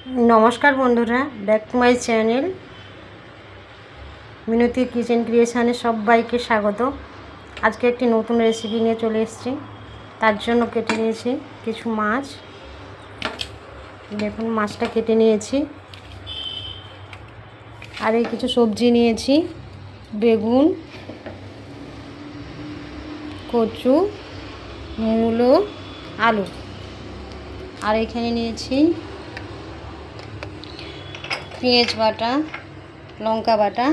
नमस्कार बंधुरा back to my channel Minati kitchen क्रिएशने सबाइके स्वागत। आज के एक नतून रेसिपि निये चले एसेछि। तार जोन्नो केटे निয়েছি किछु माछ। देखुन माछटा केटे निয়েছি और এই কিছু সবজি নিয়েছি বেগুন কচু মূলো আলু और এখানে নিয়েছি পেঁয়াজ বাটা লঙ্কা বাটা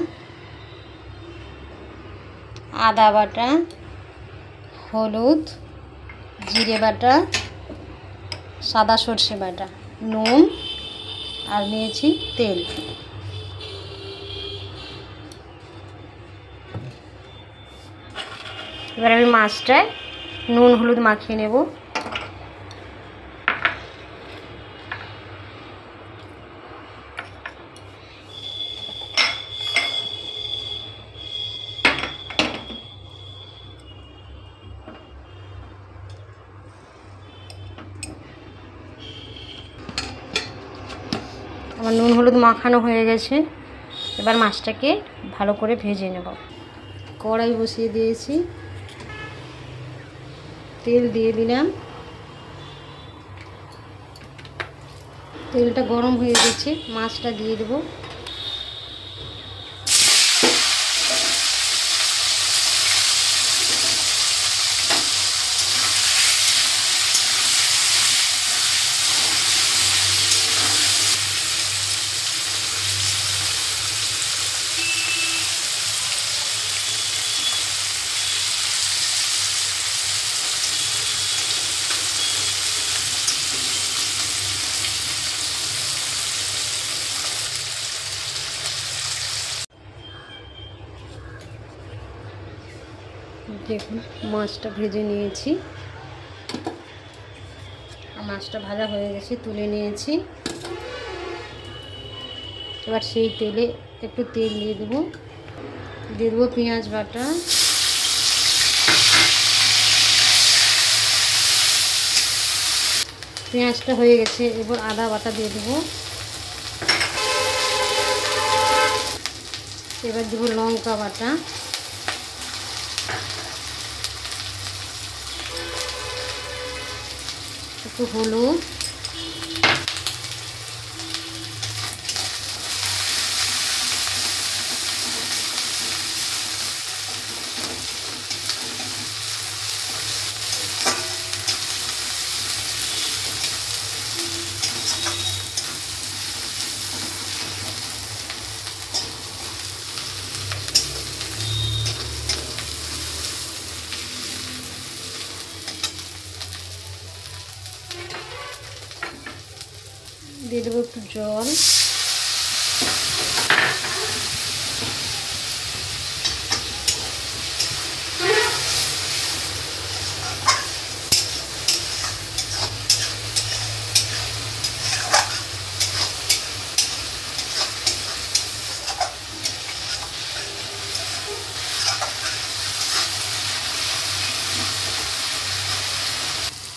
আদা বাটা হলুদ জিরে বাটা সাদা সরষে বাটা নুন আর নিয়েছি তেল। এবার আমি মাছটায় নুন হলুদ মাখিয়ে নেব। আমার নুন হলুদ মাখানো হয়ে গেছে। এবার মাছটাকে ভালো করে ভেজে নেব। কড়াই বসিয়ে দিয়েছি, তেল দিয়ে দিলাম। তেলটা গরম হয়ে গেছে, মাছটা দিয়ে দেব। দেখুন মাছটা ভেজে নিয়েছি, মাছটা ভাজা হয়ে গেছে, তুলে নিয়েছি। এবার সেই তেলে একটু তেল দিয়ে দেবো পেঁয়াজ বাটা পেঁয়াজটা হয়ে গেছে। এবার আদা বাটা দিয়ে দেবো। এবার দেবো লঙ্কা বাটা একটু হলুদ দিয়ে দেবো একটু জল।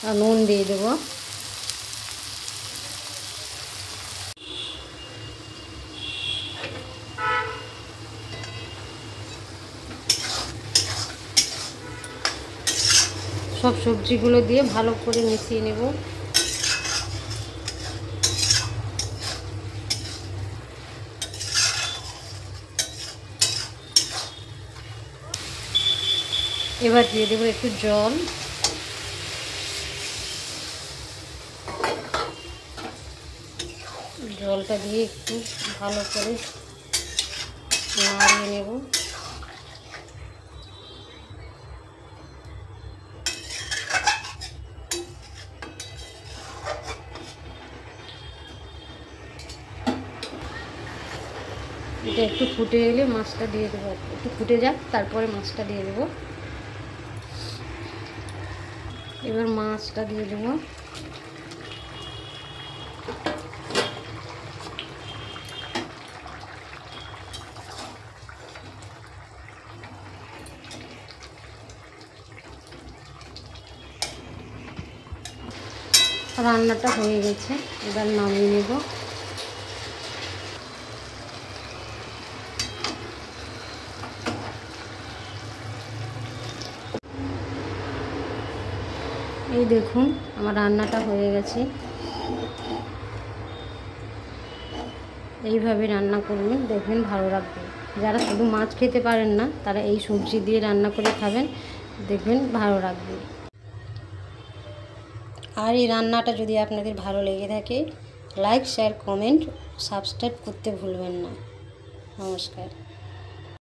আর নুন দিয়ে দেবো। সব সবজিগুলো দিয়ে ভালো করে মিশিয়ে নেব। এবার দিয়ে দেবো একটু জল। জলটা দিয়ে একটু ভালো করে নাড়িয়ে নেব। এটা একটু ফুটে এলে মাছটা দিয়ে দেবো। একটু ফুটে যাক, তারপরে মাছটা দিয়ে দেবো। এবার মাছটা দিয়ে দেবো। রান্নাটা হয়ে গেছে, এবার নামিয়ে নেব। এই দেখুন আমার রান্নাটা হয়ে গেছে। এইভাবে রান্না করবেন, দেখবেন ভালো লাগবে। যারা শুধু মাছ খেতে পারেন না তারা এই সবজি দিয়ে রান্না করে খাবেন, দেখবেন ভালো লাগবে। আর এই রান্নাটা যদি আপনাদের ভালো লেগে থাকে, লাইক, শেয়ার, কমেন্ট, সাবস্ক্রাইব করতে ভুলবেন না। নমস্কার।